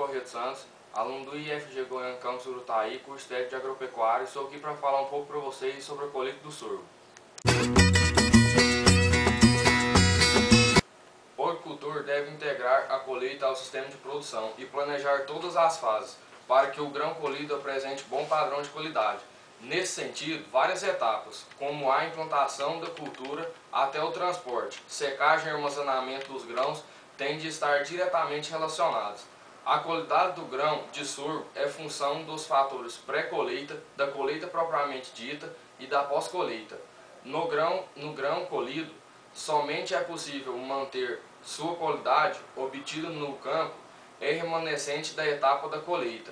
Barreto Santos, aluno do IFG Goiânia Campus Urutaí, curso técnico de agropecuária. Estou aqui para falar um pouco para vocês sobre a colheita do sorgo. O agricultor deve integrar a colheita ao sistema de produção e planejar todas as fases para que o grão colhido apresente bom padrão de qualidade. Nesse sentido, várias etapas, como a implantação da cultura até o transporte, secagem e armazenamento dos grãos, têm de estar diretamente relacionadas. A qualidade do grão de sorgo é função dos fatores pré-colheita, da colheita propriamente dita e da pós-colheita. No grão colhido, somente é possível manter sua qualidade obtida no campo é remanescente da etapa da colheita.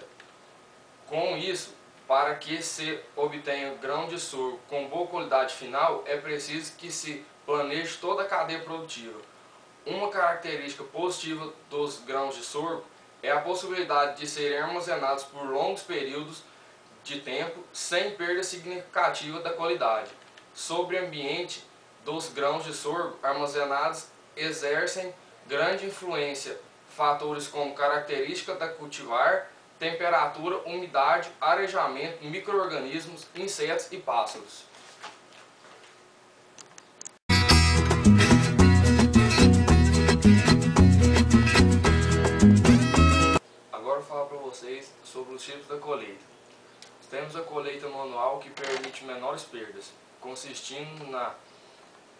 Com isso, para que se obtenha grão de sorgo com boa qualidade final, é preciso que se planeje toda a cadeia produtiva. Uma característica positiva dos grãos de sorgo é a possibilidade de serem armazenados por longos períodos de tempo sem perda significativa da qualidade. Sobre o ambiente dos grãos de sorgo armazenados exercem grande influência fatores como característica da cultivar, temperatura, umidade, arejamento, micro-organismos, insetos e pássaros. Agora eu vou falar para vocês sobre os tipos da colheita. Temos a colheita manual, que permite menores perdas, consistindo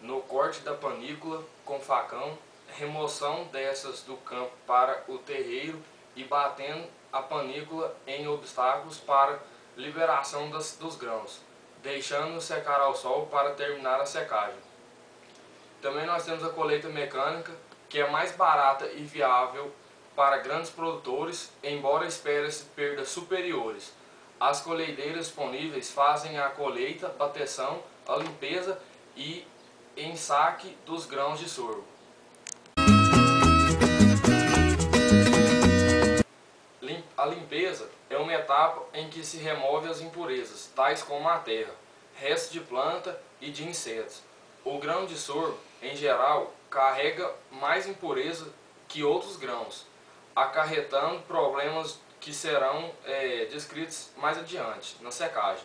no corte da panícula com facão, remoção dessas do campo para o terreiro e batendo a panícula em obstáculos para liberação dos grãos, deixando secar ao sol para terminar a secagem. Também nós temos a colheita mecânica, que é mais barata e viável para grandes produtores, embora espere-se perdas superiores. As colheiteiras disponíveis fazem a colheita, bateção, a limpeza e ensaque dos grãos de sorgo. A limpeza é uma etapa em que se remove as impurezas, tais como a terra, restos de planta e de insetos. O grão de sorgo, em geral, carrega mais impureza que outros grãos, acarretando problemas que serão descritos mais adiante, na secagem.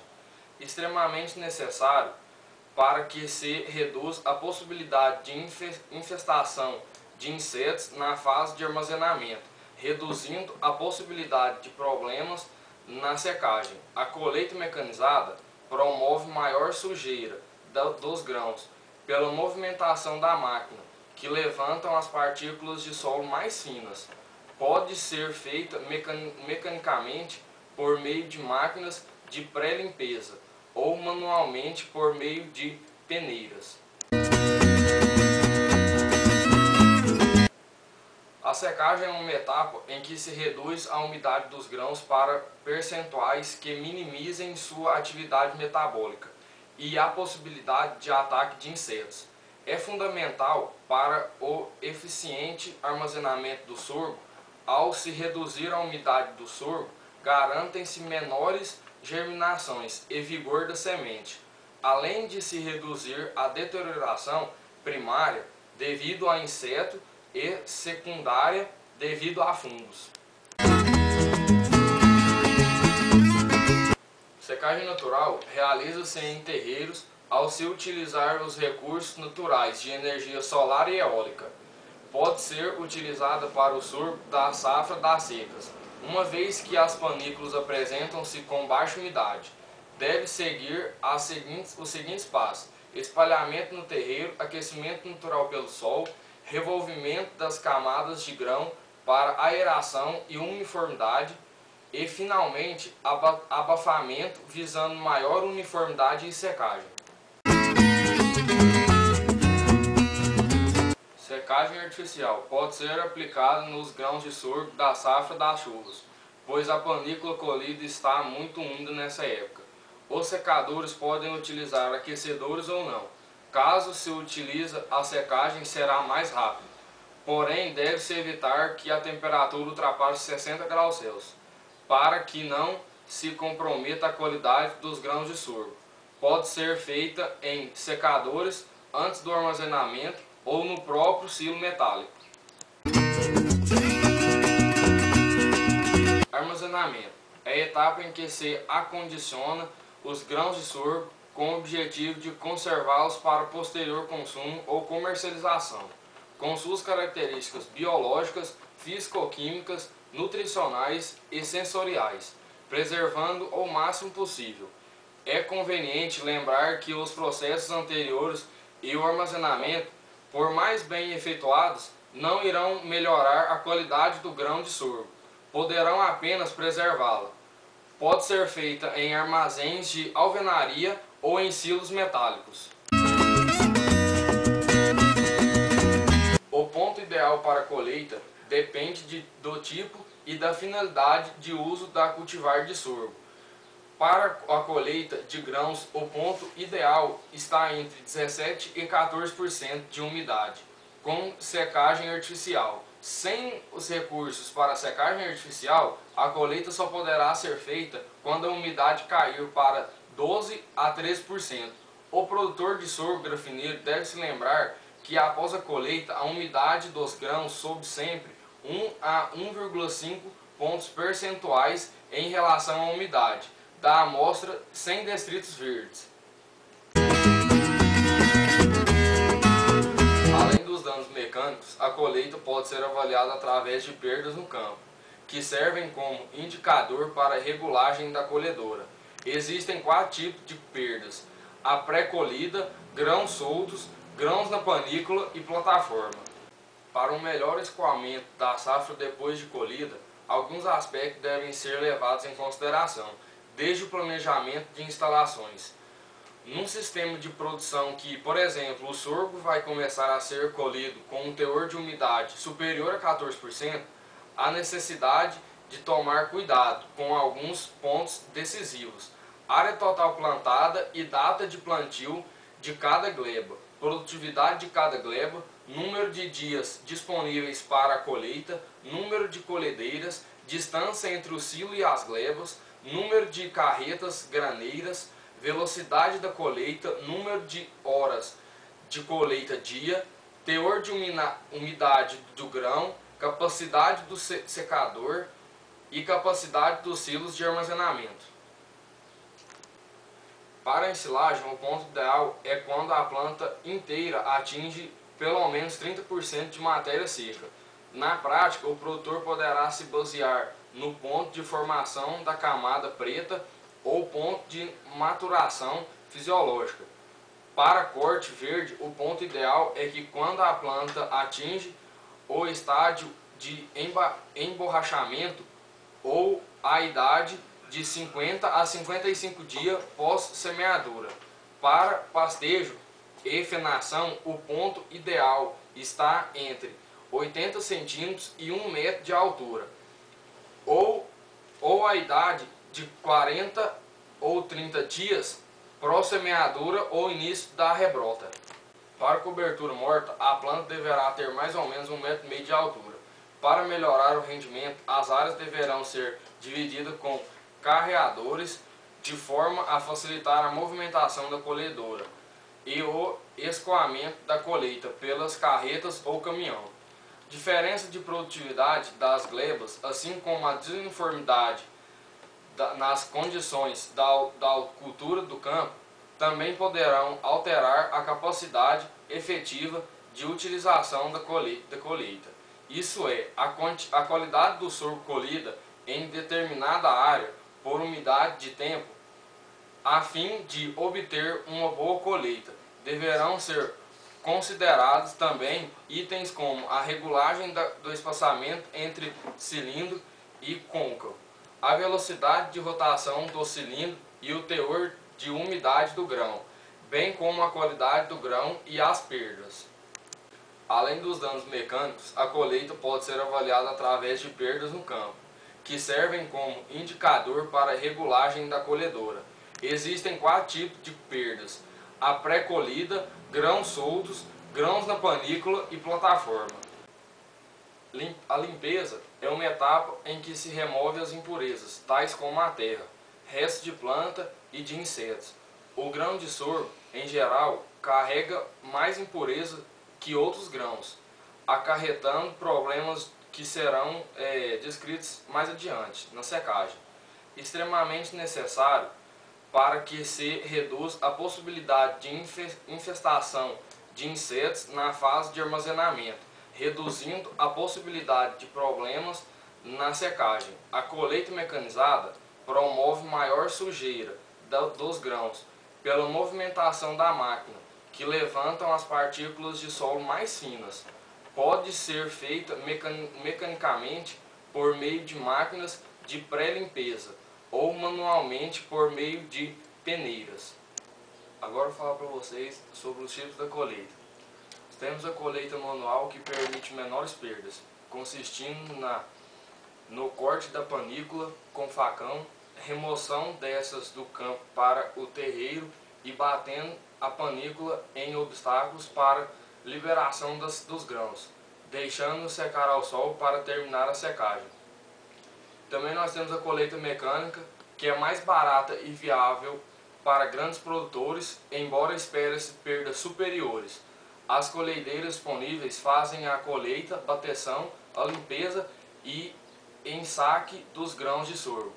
Extremamente necessário para que se reduza a possibilidade de infestação de insetos na fase de armazenamento, reduzindo a possibilidade de problemas na secagem. A colheita mecanizada promove maior sujeira dos grãos pela movimentação da máquina, que levantam as partículas de solo mais finas. Pode ser feita mecanicamente por meio de máquinas de pré-limpeza ou manualmente por meio de peneiras. A secagem é uma etapa em que se reduz a umidade dos grãos para percentuais que minimizem sua atividade metabólica e a possibilidade de ataque de insetos. É fundamental para o eficiente armazenamento do sorgo. Ao se reduzir a umidade do sorgo, garantem-se menores germinações e vigor da semente, além de se reduzir a deterioração primária devido a inseto e secundária devido a fungos. Secagem natural realiza-se em terreiros ao se utilizar os recursos naturais de energia solar e eólica. Pode ser utilizada para o sorgo da safra das secas, uma vez que as panículas apresentam-se com baixa umidade. Deve seguir os seguintes passos: espalhamento no terreiro, aquecimento natural pelo sol, revolvimento das camadas de grão para aeração e uniformidade e, finalmente, abafamento visando maior uniformidade e secagem. Secagem artificial pode ser aplicada nos grãos de sorgo da safra das chuvas, pois a panícula colhida está muito úmida nessa época. Os secadores podem utilizar aquecedores ou não. Caso se utilize, a secagem será mais rápida. Porém, deve-se evitar que a temperatura ultrapasse 60 graus Celsius, para que não se comprometa a qualidade dos grãos de sorgo. Pode ser feita em secadores antes do armazenamento ou no próprio silo metálico. armazenamento. É a etapa em que se acondiciona os grãos de sorgo com o objetivo de conservá-los para posterior consumo ou comercialização, com suas características biológicas, físico-químicas, nutricionais e sensoriais, preservando o máximo possível. É conveniente lembrar que os processos anteriores e o armazenamento, por mais bem efetuados, não irão melhorar a qualidade do grão de sorgo, poderão apenas preservá-la. Pode ser feita em armazéns de alvenaria ou em silos metálicos. O ponto ideal para a colheita depende do tipo e da finalidade de uso da cultivar de sorgo. Para a colheita de grãos, o ponto ideal está entre 17% e 14% de umidade, com secagem artificial. Sem os recursos para secagem artificial, a colheita só poderá ser feita quando a umidade cair para 12% a 13%. O produtor de sorgo grafineiro deve se lembrar que após a colheita, a umidade dos grãos sobe sempre 1 a 1,5 pontos percentuais em relação à umidade da amostra sem detritos verdes. Além dos danos mecânicos, a colheita pode ser avaliada através de perdas no campo, que servem como indicador para a regulagem da colhedora. Existem 4 tipos de perdas: a pré-colhida, grãos soltos, grãos na panícula e plataforma. Para um melhor escoamento da safra depois de colhida, alguns aspectos devem ser levados em consideração, desde o planejamento de instalações. Num sistema de produção que, por exemplo, o sorgo vai começar a ser colhido com um teor de umidade superior a 14%, há necessidade de tomar cuidado com alguns pontos decisivos: área total plantada e data de plantio de cada gleba, produtividade de cada gleba, número de dias disponíveis para a colheita, número de colhedeiras, distância entre o silo e as glebas, número de carretas graneiras, velocidade da colheita, número de horas de colheita dia, teor de umidade do grão, capacidade do secador e capacidade dos silos de armazenamento. Para a ensilagem, o ponto ideal é quando a planta inteira atinge pelo menos 30% de matéria seca. Na prática, o produtor poderá se basear no ponto de formação da camada preta ou ponto de maturação fisiológica. Para corte verde, o ponto ideal é que quando a planta atinge o estágio de emborrachamento ou a idade de 50 a 55 dias pós-semeadura. Para pastejo e fenação, o ponto ideal está entre 80 centímetros e 1 metro de altura, ou a idade de 40 ou 30 dias pró-semeadura ou início da rebrota. Para cobertura morta, a planta deverá ter mais ou menos 1,5 metro de altura. Para melhorar o rendimento, as áreas deverão ser divididas com carreadores de forma a facilitar a movimentação da colhedora e o escoamento da colheita pelas carretas ou caminhão. Diferença de produtividade das glebas, assim como a desuniformidade nas condições da cultura do campo, também poderão alterar a capacidade efetiva de utilização da colheita. Isso é, a qualidade do sorgo colhida em determinada área por umidade de tempo, a fim de obter uma boa colheita. Deverão ser considerados também itens como a regulagem do espaçamento entre cilindro e côncavo, a velocidade de rotação do cilindro e o teor de umidade do grão, bem como a qualidade do grão e as perdas. Além dos danos mecânicos, a colheita pode ser avaliada através de perdas no campo, que servem como indicador para a regulagem da colhedora. Existem 4 tipos de perdas: a pré-colhida, grãos soltos, grãos na panícula e plataforma. A limpeza é uma etapa em que se remove as impurezas, tais como a terra, restos de planta e de insetos. O grão de sorgo, em geral, carrega mais impureza que outros grãos, acarretando problemas que serão descritos mais adiante, na secagem. Extremamente necessário para que se reduza a possibilidade de infestação de insetos na fase de armazenamento, reduzindo a possibilidade de problemas na secagem. A colheita mecanizada promove maior sujeira dos grãos pela movimentação da máquina, que levantam as partículas de solo mais finas. Pode ser feita mecanicamente por meio de máquinas de pré-limpeza ou manualmente por meio de peneiras. Agora eu vou falar para vocês sobre os tipos da colheita. Temos a colheita manual, que permite menores perdas, consistindo no corte da panícula com facão, remoção dessas do campo para o terreiro e batendo a panícula em obstáculos para liberação dos grãos, deixando secar ao sol para terminar a secagem. Também nós temos a colheita mecânica, que é mais barata e viável para grandes produtores, embora espere-se perdas superiores. As colheiteiras disponíveis fazem a colheita, bateção, a limpeza e ensaque dos grãos de sorgo.